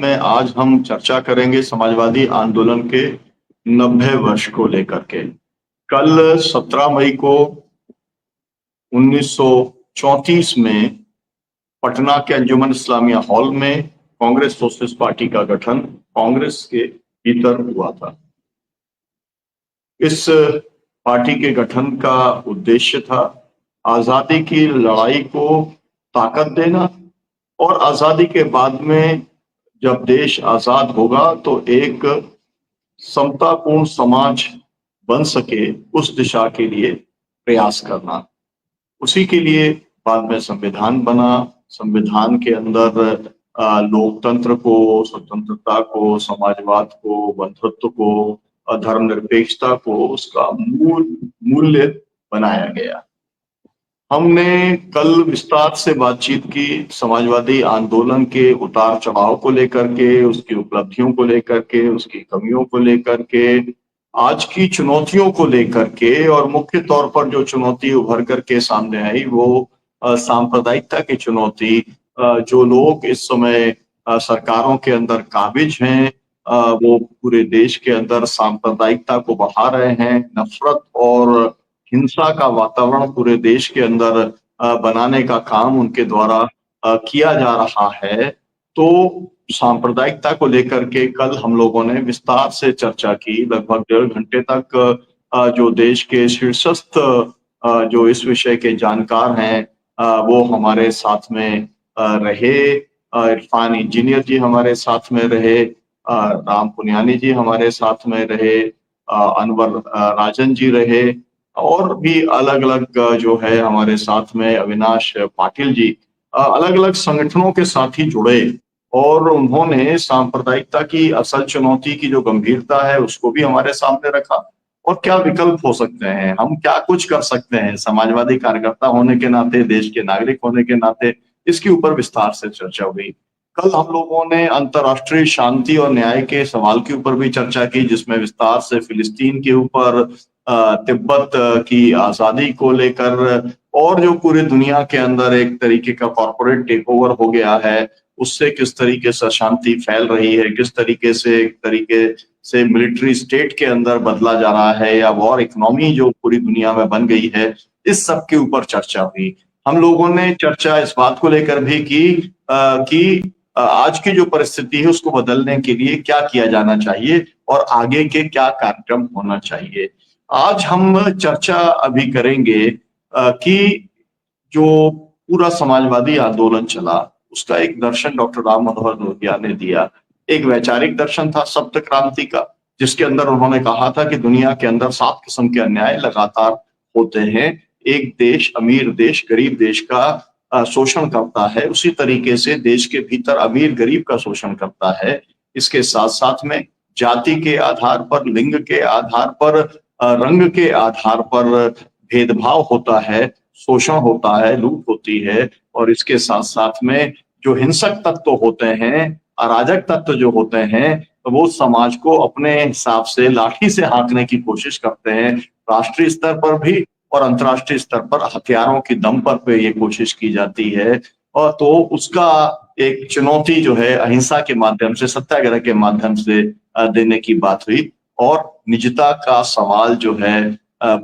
में आज हम चर्चा करेंगे समाजवादी आंदोलन के 90 वर्ष को लेकर के। कल 17 मई को 1934 में पटना के अंजुमन इस्लामिया हॉल में कांग्रेस सोशलिस्ट पार्टी का गठन कांग्रेस के भीतर हुआ था। इस पार्टी के गठन का उद्देश्य था आजादी की लड़ाई को ताकत देना और आजादी के बाद में जब देश आजाद होगा तो एक समतापूर्ण समाज बन सके उस दिशा के लिए प्रयास करना। उसी के लिए बाद में संविधान बना। संविधान के अंदर लोकतंत्र को, स्वतंत्रता को, समाजवाद को, बंधुत्व को, धर्मनिरपेक्षता को उसका मूल्य बनाया गया। हमने कल विस्तार से बातचीत की समाजवादी आंदोलन के उतार चढ़ाव को लेकर के, उसकी उपलब्धियों को लेकर के, उसकी कमियों को लेकर के, आज की चुनौतियों को लेकर के, और मुख्य तौर पर जो चुनौती उभर करके सामने आई वो सांप्रदायिकता की चुनौती। जो लोग इस समय सरकारों के अंदर काबिज हैं वो पूरे देश के अंदर सांप्रदायिकता को बढ़ा रहे हैं, नफरत और हिंसा का वातावरण पूरे देश के अंदर बनाने का काम उनके द्वारा किया जा रहा है। तो सांप्रदायिकता को लेकर के कल हम लोगों ने विस्तार से चर्चा की। लगभग 1.5 घंटे तक जो देश के शीर्षस्थ जो इस विषय के जानकार हैं वो हमारे साथ में रहे। इरफान इंजीनियर जी हमारे साथ में रहे, राम पुनियानी जी हमारे साथ में रहे, अनवर राजन जी रहे, और भी अलग अलग जो है हमारे साथ में अविनाश पाटिल जी अलग अलग संगठनों के साथ ही जुड़े और उन्होंने सांप्रदायिकता की असल चुनौती की जो गंभीरता है उसको भी हमारे सामने रखा और क्या विकल्प हो सकते हैं, हम क्या कुछ कर सकते हैं समाजवादी कार्यकर्ता होने के नाते, देश के नागरिक होने के नाते। इसके ऊपर विस्तार से चर्चा हुई। कल हम लोगों ने अंतर्राष्ट्रीय शांति और न्याय के सवाल के ऊपर भी चर्चा की, जिसमें विस्तार से फिलिस्तीन के ऊपर, तिब्बत की आजादी को लेकर, और जो पूरी दुनिया के अंदर एक तरीके का कॉर्पोरेट टेक ओवर हो गया है उससे किस तरीके से अशांति फैल रही है, किस तरीके से एक तरीके से मिलिट्री स्टेट के अंदर बदला जा रहा है या वॉर इकोनॉमी जो पूरी दुनिया में बन गई है, इस सब के ऊपर चर्चा हुई। हम लोगों ने चर्चा इस बात को लेकर भी की कि आज की जो परिस्थिति है उसको बदलने के लिए क्या किया जाना चाहिए और आगे के क्या कार्यक्रम होना चाहिए। आज हम चर्चा अभी करेंगे कि जो पूरा समाजवादी आंदोलन चला उसका एक दर्शन डॉक्टर राम मनोहर लोहिया ने दिया। एक वैचारिक दर्शन था सप्त क्रांति का, जिसके अंदर उन्होंने कहा था कि दुनिया के अंदर 7 किस्म के अन्याय लगातार होते हैं। एक देश, अमीर देश गरीब देश का शोषण करता है, उसी तरीके से देश के भीतर अमीर गरीब का शोषण करता है। इसके साथ साथ में जाति के आधार पर, लिंग के आधार पर, रंग के आधार पर भेदभाव होता है, शोषण होता है, लूट होती है। और इसके साथ साथ में जो हिंसक तत्व होते हैं, अराजक तत्व जो होते हैं, वो समाज को अपने हिसाब से लाठी से हाँकने की कोशिश करते हैं। राष्ट्रीय स्तर पर भी और अंतर्राष्ट्रीय स्तर पर हथियारों की दम पर पे ये कोशिश की जाती है। और तो उसका एक चुनौती जो है अहिंसा के माध्यम से, सत्याग्रह के माध्यम से देने की बात हुई। और निजता का सवाल जो है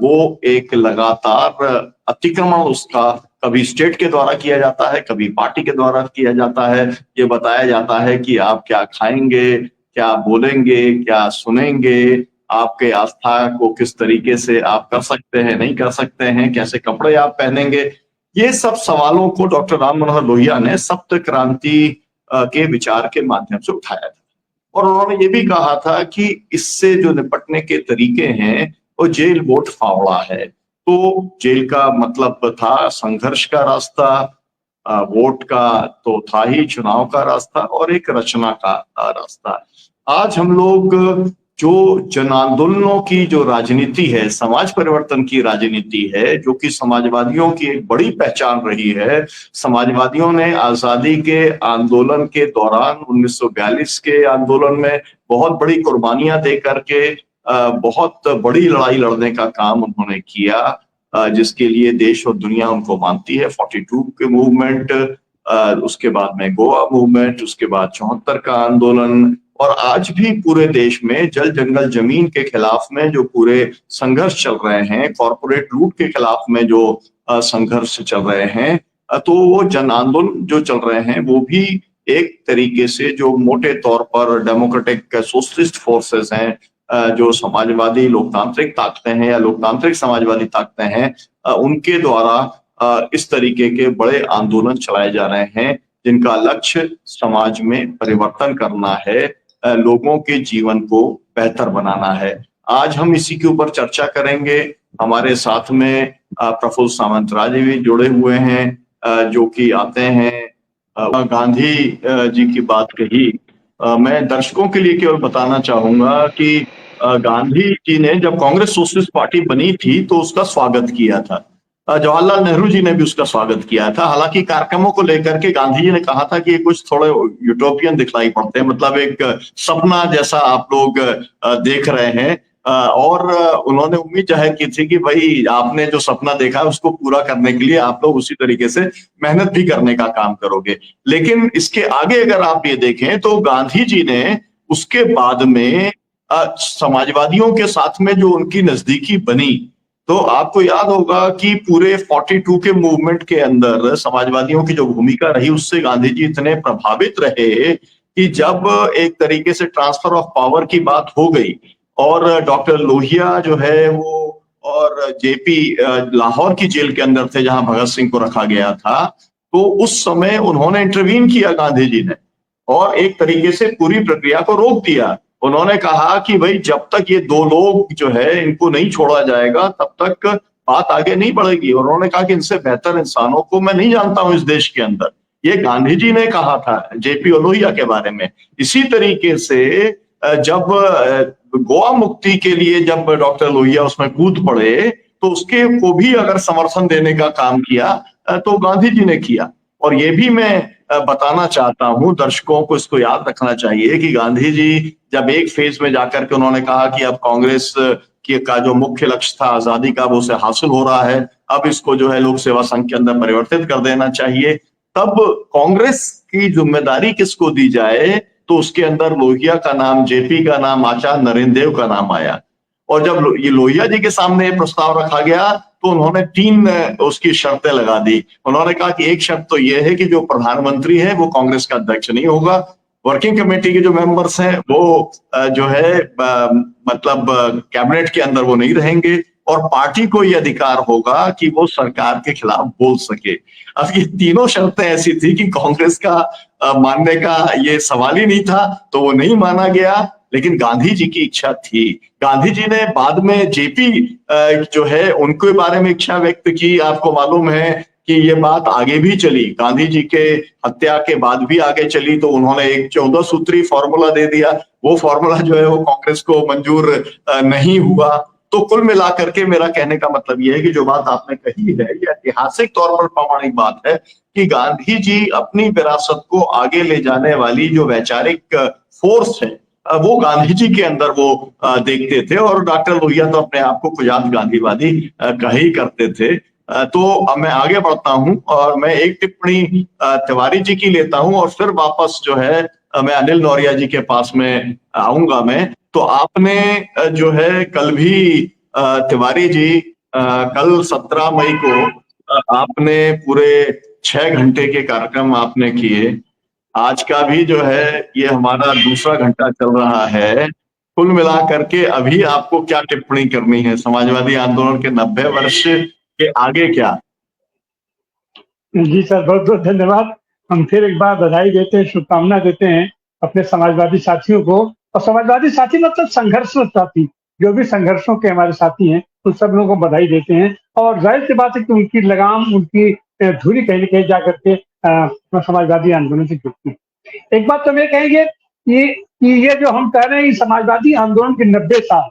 वो एक लगातार अतिक्रमण उसका कभी स्टेट के द्वारा किया जाता है, कभी पार्टी के द्वारा किया जाता है। ये बताया जाता है कि आप क्या खाएंगे, क्या बोलेंगे, क्या सुनेंगे, आपके आस्था को किस तरीके से आप कर सकते हैं, नहीं कर सकते हैं, कैसे कपड़े आप पहनेंगे। ये सब सवालों को डॉक्टर राम मनोहर लोहिया ने सप्त क्रांति के विचार के माध्यम से उठाया था। और उन्होंने ये भी कहा था कि इससे जो निपटने के तरीके हैं वो जेल वोट फावड़ा है। तो जेल का मतलब था संघर्ष का रास्ता, वोट का तो था ही चुनाव का रास्ता, और एक रचना का रास्ता। आज हम लोग जो जन आंदोलनों की जो राजनीति है, समाज परिवर्तन की राजनीति है, जो कि समाजवादियों की एक बड़ी पहचान रही है। समाजवादियों ने आजादी के आंदोलन के दौरान 1942 के आंदोलन में बहुत बड़ी कुर्बानियां दे करके बहुत बड़ी लड़ाई लड़ने का काम उन्होंने किया, जिसके लिए देश और दुनिया उनको मानती है। 42 के मूवमेंट, उसके बाद में गोवा मूवमेंट, उसके बाद 74 का आंदोलन, और आज भी पूरे देश में जल जंगल जमीन के खिलाफ में जो पूरे संघर्ष चल रहे हैं, कॉरपोरेट लूट के खिलाफ में जो संघर्ष चल रहे हैं, तो वो जन आंदोलन जो चल रहे हैं वो भी एक तरीके से जो मोटे तौर पर डेमोक्रेटिक सोशलिस्ट फोर्सेस हैं, जो समाजवादी लोकतांत्रिक ताकतें हैं या लोकतांत्रिक समाजवादी ताकतें हैं, उनके द्वारा इस तरीके के बड़े आंदोलन चलाए जा रहे हैं जिनका लक्ष्य समाज में परिवर्तन करना है, लोगों के जीवन को बेहतर बनाना है। आज हम इसी के ऊपर चर्चा करेंगे। हमारे साथ में प्रफुल्ल सामंतराय जी भी जुड़े हुए हैं, जो कि आते हैं। गांधी जी की बात कही, मैं दर्शकों के लिए केवल बताना चाहूंगा कि गांधी जी ने जब कांग्रेस सोशलिस्ट पार्टी बनी थी तो उसका स्वागत किया था। जवाहरलाल नेहरू जी ने भी उसका स्वागत किया था। हालांकि कार्यक्रमों को लेकर के गांधी जी ने कहा था कि ये कुछ थोड़े यूटोपियन दिखलाई पड़ते हैं, मतलब एक सपना जैसा आप लोग देख रहे हैं, और उन्होंने उम्मीद जाहिर की थी कि भाई आपने जो सपना देखा है उसको पूरा करने के लिए आप लोग उसी तरीके से मेहनत भी करने का काम करोगे। लेकिन इसके आगे अगर आप ये देखें तो गांधी जी ने उसके बाद में समाजवादियों के साथ में जो उनकी नजदीकी बनी, तो आपको याद होगा कि पूरे 42 के मूवमेंट के अंदर समाजवादियों की जो भूमिका रही उससे गांधी जी इतने प्रभावित रहे कि जब एक तरीके से ट्रांसफर ऑफ पावर की बात हो गई और डॉक्टर लोहिया जो है वो और जेपी लाहौर की जेल के अंदर थे जहां भगत सिंह को रखा गया था, तो उस समय उन्होंने इंटरवीन किया गांधी जी ने और एक तरीके से पूरी प्रक्रिया को रोक दिया। उन्होंने कहा कि भाई जब तक ये दो लोग जो है इनको नहीं छोड़ा जाएगा तब तक बात आगे नहीं बढ़ेगी, और उन्होंने कहा कि इनसे बेहतर इंसानों को मैं नहीं जानता हूं इस देश के अंदर। ये गांधी जी ने कहा था जेपी लोहिया के बारे में। इसी तरीके से जब गोवा मुक्ति के लिए जब डॉक्टर लोहिया उसमें कूद पड़े तो उसके को भी अगर समर्थन देने का काम किया तो गांधी जी ने किया। और ये भी मैं बताना चाहता हूं, दर्शकों को इसको याद रखना चाहिए कि गांधी जी जब एक फेज में जाकर के उन्होंने कहा कि अब कांग्रेस की का जो मुख्य लक्ष्य था आजादी का वो उसे हासिल हो रहा है, अब इसको जो है लोक सेवा संघ के अंदर परिवर्तित कर देना चाहिए, तब कांग्रेस की जिम्मेदारी किसको दी जाए तो उसके अंदर लोहिया का नाम, जेपी का नाम, आचार्य नरेंद्र देव का नाम आया। और जब ये लोहिया जी के सामने ये प्रस्ताव रखा गया तो उन्होंने 3 उसकी शर्तें लगा दी। उन्होंने कहा कि एक शर्त तो ये है कि जो प्रधानमंत्री है वो कांग्रेस का अध्यक्ष नहीं होगा, वर्किंग कमेटी के जो मेंबर्स हैं वो जो है मतलब कैबिनेट के अंदर वो नहीं रहेंगे, और पार्टी को ये अधिकार होगा कि वो सरकार के खिलाफ बोल सके। अब ये तीनों शर्तें ऐसी थी कि कांग्रेस का मानने का ये सवाल ही नहीं था, तो वो नहीं माना गया। लेकिन गांधी जी की इच्छा थी। गांधी जी ने बाद में जेपी जो है उनके बारे में इच्छा व्यक्त की। आपको मालूम है कि ये बात आगे भी चली, गांधी जी के हत्या के बाद भी आगे चली, तो उन्होंने एक 14 सूत्री फॉर्मूला दे दिया। वो फॉर्मूला जो है वो कांग्रेस को मंजूर नहीं हुआ। तो कुल मिलाकर के मेरा कहने का मतलब ये है कि जो बात आपने कही है ये ऐतिहासिक तौर पर प्रामाणिक बात है कि गांधी जी अपनी विरासत को आगे ले जाने वाली जो वैचारिक फोर्स है वो गांधी जी के अंदर वो देखते थे, और डॉक्टर लोहिया तो अपने आप को खुजात गांधीवादी कहा ही करते थे। तो अब मैं आगे बढ़ता हूं और मैं एक टिप्पणी तिवारी जी की लेता हूं और फिर वापस जो है मैं अनिल नौरिया जी के पास में आऊंगा। मैं तो आपने जो है कल भी तिवारी जी कल 17 मई को आपने पूरे 6 घंटे के कार्यक्रम आपने किए। आज का भी जो है ये हमारा दूसरा घंटा चल रहा है। कुल मिला करके अभी आपको क्या टिप्पणी करनी है समाजवादी आंदोलन के 90 वर्ष के आगे क्या? जी सर, बहुत बहुत धन्यवाद। हम फिर एक बार बधाई देते हैं, शुभकामना देते हैं अपने समाजवादी साथियों को। और समाजवादी साथी मतलब संघर्षरत साथी, जो भी संघर्षों के हमारे साथी हैं उन सब लोगों को बधाई देते हैं। और जाहिर सी बात है कि उनकी लगाम, उनकी धुरी कहीं न कहीं जा करके समाजवादी आंदोलन से जुड़ती है। एक बात तो हम ये कहेंगे कि ये जो हम कह रहे हैं समाजवादी आंदोलन के 90 साल,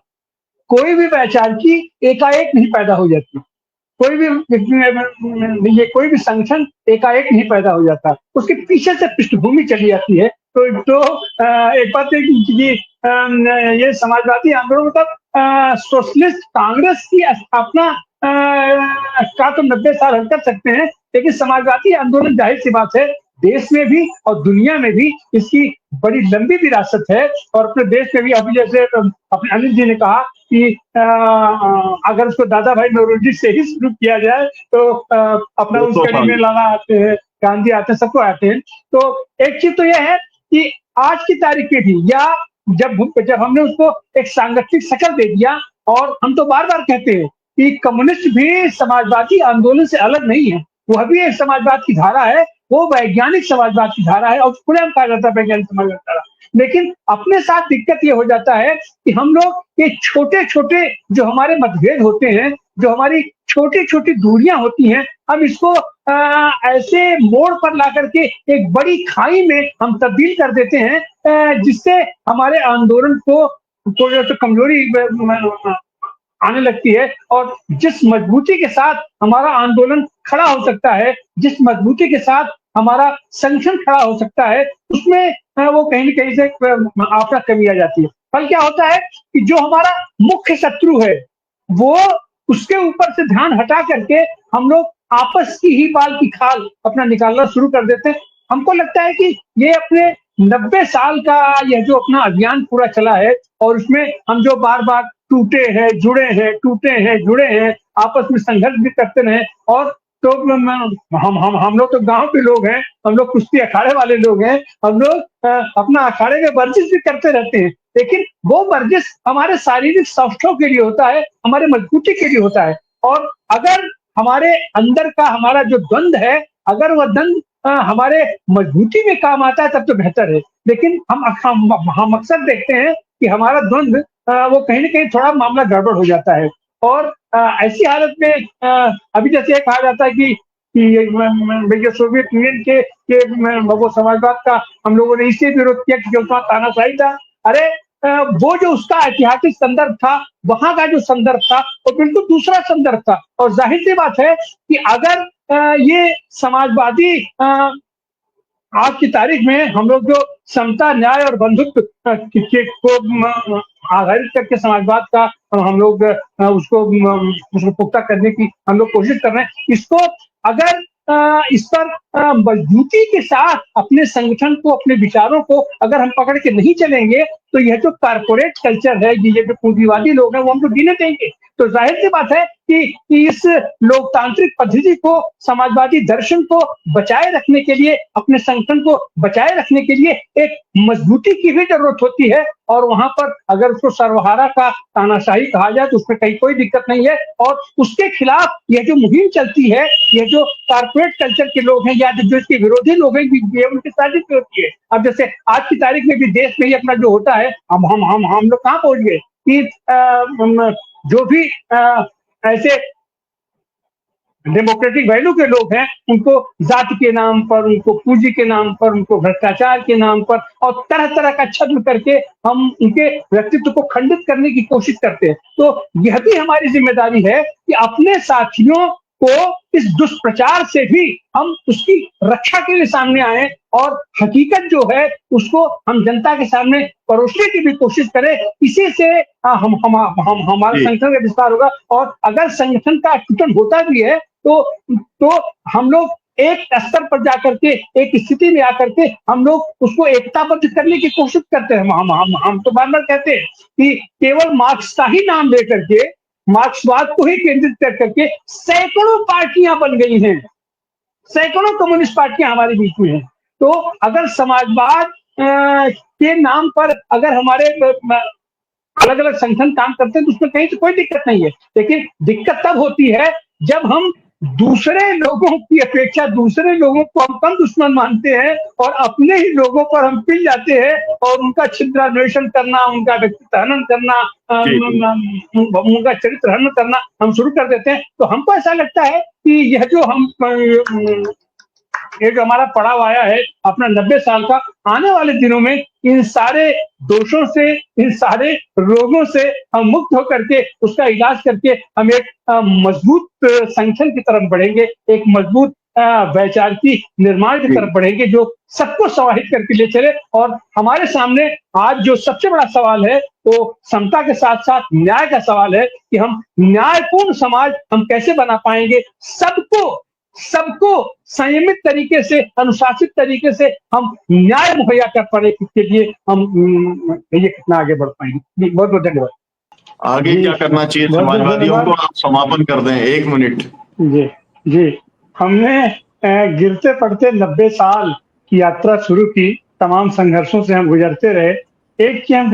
कोई भी वैचारिकी एकाएक नहीं पैदा हो जाती। कोई भी ये कोई भी संगठन एकाएक नहीं पैदा हो जाता, उसके पीछे से पृष्ठभूमि चली जाती है। तो एक बात है कि ये समाजवादी आंदोलन मतलब सोशलिस्ट कांग्रेस की स्थापना का तो 90 साल हम कर सकते हैं, लेकिन समाजवादी आंदोलन जाहिर सी बात है देश में भी और दुनिया में भी इसकी बड़ी लंबी विरासत है। और अपने देश में भी अभी जैसे अपने अनिल जी ने कहा कि अगर उसको दादा भाई नौरोजी से ही शुरू किया जाए तो अपना वो उस तो कड़ी हाँ। में लाला आते हैं, गांधी आते हैं, सबको आते हैं। तो एक चीज तो यह है कि आज की तारीख में भी या जब जब हमने उसको एक सांगठनिक शक्ल दे दिया, और हम तो बार बार कहते हैं कि कम्युनिस्ट भी समाजवादी आंदोलन से अलग नहीं है, वह भी एक समाजवाद की धारा है, वो वैज्ञानिक समाजवाद की धारा है और खुलेआम कहा जाता है वैज्ञानिक समाजवाद की धारा। लेकिन अपने साथ दिक्कत ये हो जाता है कि हम लोग ये छोटे छोटे जो हमारे मतभेद होते हैं, जो हमारी छोटी छोटी दूरियां होती हैं, हम इसको ऐसे मोड़ पर ला करके एक बड़ी खाई में हम तब्दील कर देते हैं, जिससे हमारे आंदोलन को जो तो कमजोरी आने लगती है। और जिस मजबूती के साथ हमारा आंदोलन खड़ा हो सकता है, जिस मजबूती के साथ हमारा संगठन खड़ा हो सकता है, उसमें वो कहीं न कहीं से आपदा कमी आ जाती है। फल क्या होता है कि जो हमारा मुख्य शत्रु है, वो उसके ऊपर से ध्यान हटा करके हम लोग आपस की ही बाल की खाल अपना निकालना शुरू कर देते हैं। हमको लगता है कि ये अपने 90 साल का यह जो अपना अभियान पूरा चला है, और उसमें हम जो बार-बार टूटे हैं, जुड़े हैं, टूटे हैं, जुड़े हैं, आपस में संघर्ष भी करते रहे। और तो हम लोग तो गाँव के लोग हैं, हम लोग कुश्ती अखाड़े वाले लोग हैं, हम लोग अपना अखाड़े में वर्जिश भी करते रहते हैं। लेकिन वो वर्जिश हमारे शारीरिक स्वास्थ्य के लिए होता है, हमारे मजबूती के लिए होता है। और अगर हमारे अंदर का हमारा जो द्वंद है, अगर वह द्वंद हमारे मजबूती में काम आता है तब तो बेहतर है। लेकिन हम अक्सर देखते हैं कि हमारा द्वंद वो कहीं न कहीं थोड़ा मामला गड़बड़ हो जाता है। और ऐसी हालत में अभी जैसे ये कहा जाता है कि ये सोवियत यूनियन के वो समाजवाद का हम लोगों ने इसलिए विरोध किया क्योंकि उसका तानाशाही था। अरे वो जो उसका ऐतिहासिक संदर्भ था, वहाँ का जो संदर्भ था, वो बिल्कुल दूसरा संदर्भ था। और ज़ाहिर-सी बात है कि अगर ये समाजवादी आज की तारीख में हम लोग जो समता, न्याय और बंधुत्व को आधारित करके समाजवाद का हम लोग उसको पुख्ता करने की हम लोग कोशिश कर रहे हैं। इसको अगर इस पर मजबूती के साथ अपने संगठन को, अपने विचारों को अगर हम पकड़ के नहीं चलेंगे, तो यह जो कारपोरेट कल्चर है, ये जो पूंजीवादी लोग हैं, वो हमको जीने देंगे। तो जाहिर सी बात है कि इस लोकतांत्रिक पद्धति को, समाजवादी दर्शन को बचाए रखने के लिए, अपने संगठन को बचाए रखने के लिए एक मजबूती की भी जरूरत होती है। और वहां पर अगर उसको सर्वहारा का तानाशाही कहा जाए तो उसमें कहीं कोई दिक्कत नहीं है। और उसके खिलाफ यह जो मुहिम चलती है, यह जो कारपोरेट कल्चर के लोग हैं या जो इसके विरोधी लोग हैं, ये उनकी साजिश भी होती है। अब जैसे आज की तारीख में भी देश में ही अपना जो होता है, हम लोग कहाँ पहुंच गए कि जो भी ऐसे डेमोक्रेटिक वैल्यू के लोग हैं, उनको जाति के नाम पर, उनको पूंजी के नाम पर, उनको भ्रष्टाचार के नाम पर और तरह तरह का छद्म करके हम उनके व्यक्तित्व को खंडित करने की कोशिश करते हैं। तो यह भी हमारी जिम्मेदारी है कि अपने साथियों को इस दुष्प्रचार से भी हम उसकी रक्षा के लिए सामने आए और हकीकत जो है उसको हम जनता के सामने परोसने की भी कोशिश करें। इसी से हमारा जी। संगठन का विस्तार होगा। और अगर संगठन का टूटन होता भी है तो हम लोग एक स्तर पर जाकर के, एक स्थिति में आकर के हम लोग उसको एकताबद्ध करने की कोशिश करते हैं। हम तो बार बार कहते हैं कि केवल मार्क्स का ही नाम लेकर के, मार्क्सवाद को ही केंद्रित कर करके सैकड़ों पार्टियां बन गई हैं, सैकड़ों कम्युनिस्ट पार्टियां हमारे बीच में हैं। तो अगर समाजवाद के नाम पर अगर हमारे अलग अलग संगठन काम करते हैं तो उसमें कहीं से कोई दिक्कत नहीं है। लेकिन दिक्कत तब होती है जब हम दूसरे लोगों की अपेक्षा दूसरे लोगों को हम कम दुश्मन मानते हैं और अपने ही लोगों पर हम पिल जाते हैं और उनका छिद्रान्वेषण करना, उनका व्यक्तित्व हनन करना, उनका चरित्र हनन करना हम शुरू कर देते हैं। तो हमको ऐसा लगता है कि यह जो ये जो हमारा पड़ाव आया है अपना 90 साल का, आने वाले दिनों में इन सारे दोषों से, इन सारे रोगों से हम मुक्त होकर के उसका इलाज करके हम एक मजबूत संगठन की तरफ बढ़ेंगे, एक मजबूत वैचारिक निर्माण की तरफ बढ़ेंगे जो सबको समाहित करके ले चले। और हमारे सामने आज जो सबसे बड़ा सवाल है वो समता के साथ साथ न्याय का सवाल है कि हम न्यायपूर्ण समाज हम कैसे बना पाएंगे, सबको संयमित तरीके से, अनुशासित तरीके से हम न्याय मुहैया कर पाए, इसके लिए हम ये कितना आगे बढ़ पाएंगे। बहुत बहुत धन्यवाद। आगे जी, क्या करना चाहिए बहुत बहुत समाजवादियों को? धन्यवाद। आप समापन कर दें, 1 मिनट। जी जी, हमने गिरते पड़ते 90 साल की यात्रा शुरू की, तमाम संघर्षों से हम गुजरते रहे। एक चीज हम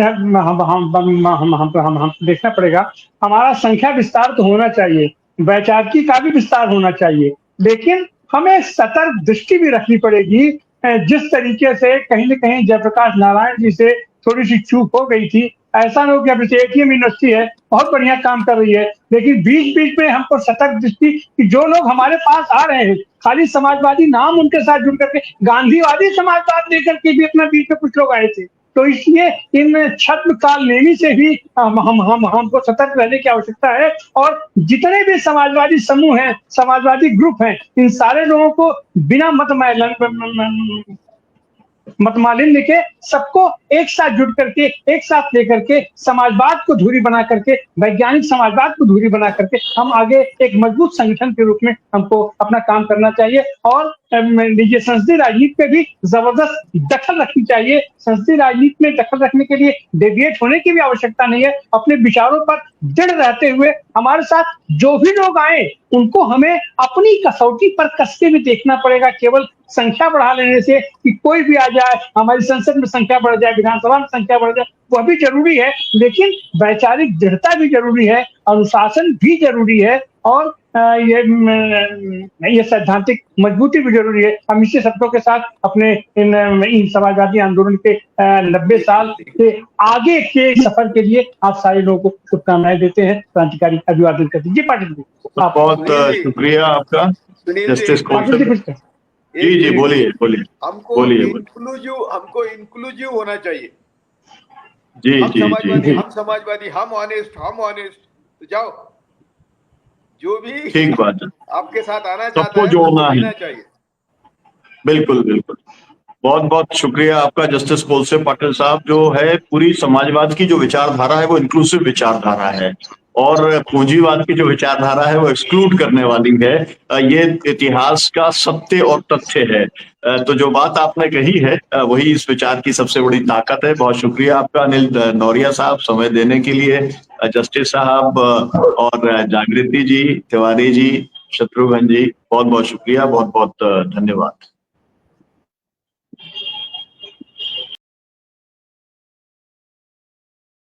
देखना पड़ेगा, हमारा संख्या विस्तार तो होना चाहिए, वैचारिकी का भी विस्तार होना चाहिए, लेकिन हमें सतर्क दृष्टि भी रखनी पड़ेगी। जिस तरीके से कहीं न कहीं जयप्रकाश नारायण जी से थोड़ी-सी चूक हो गई थी, ऐसा ना हो कि अब जैसे एटीएम यूनिवर्सिटी है, बहुत बढ़िया काम कर रही है, लेकिन बीच-बीच में हमको सतर्क दृष्टि कि जो लोग हमारे पास आ रहे हैं, खाली समाजवादी नाम उनके साथ जुड़ करके, गांधीवादी समाजवाद लेकर के भी अपना बीच में कुछ लोग आए थे। तो इसलिए इन छद्मकालनेमी से भी हमको सतर्क रहने की आवश्यकता है, और जितने भी समाजवादी समूह हैं, समाजवादी ग्रुप हैं, इन सारे लोगों को बिना मतमालिन्य के सबको एक साथ जुड़ करके, एक साथ लेकर के समाजवाद को धुरी बना करके, वैज्ञानिक समाजवाद को धुरी बना करके हम आगे एक मजबूत संगठन के रूप में हमको अपना काम करना चाहिए। और ये संसदीय राजनीति में भी जबरदस्त दखल रखनी चाहिए। संसदीय राजनीति में दखल रखने के लिए डेविएट होने की भी आवश्यकता नहीं है। अपने विचारों पर दृढ़ रहते हुए हमारे साथ जो भी लोग आए उनको हमें अपनी कसौटी पर कस के भी देखना पड़ेगा। केवल संख्या बढ़ा लेने से कि कोई भी आ जाए, हमारी संसद में संख्या बढ़ जाए, विधानसभा में संख्या बढ़ जाए, वह भी जरूरी है, लेकिन वैचारिक दृढ़ता भी जरूरी है, अनुशासन भी जरूरी है, और ये सैद्धांतिक मजबूती भी जरूरी है। हम इसी शब्दों के साथ अपने इन समाजवादी आंदोलन के 90 साल के आगे के सफर के लिए आप सारे लोगों को शुभकामनाएं देते हैं, क्रांतिकारी अभिवादन करते हैं। जी पाटिल जी, बहुत शुक्रिया आपका जस्टिस पाटिल जी। कौल। जी बोलिए बोलिए। हमको इंक्लूसिव होना चाहिए। जी हम जी समाजवादी, जी, हम समाजवादी, हम ऑनेस्ट, तो जाओ, जो भी ठीक बात है, आपके साथ आना चाहता सबको है जोड़ना है। चाहिए। बिल्कुल बिल्कुल, बहुत बहुत शुक्रिया आपका जस्टिस कोलसे पाटिल साहब। जो है पूरी समाजवाद की जो विचारधारा है वो इंक्लूसिव विचारधारा है, और पूंजीवाद की जो विचारधारा है वो एक्सक्लूड करने वाली है। ये इतिहास का सत्य और तथ्य है। तो जो बात आपने कही है वही इस विचार की सबसे बड़ी ताकत है। बहुत शुक्रिया आपका अनिल नौरिया साहब समय देने के लिए, जस्टिस साहब और जागृति जी, तिवारी जी, शत्रुघ्न जी, बहुत बहुत शुक्रिया, बहुत बहुत धन्यवाद।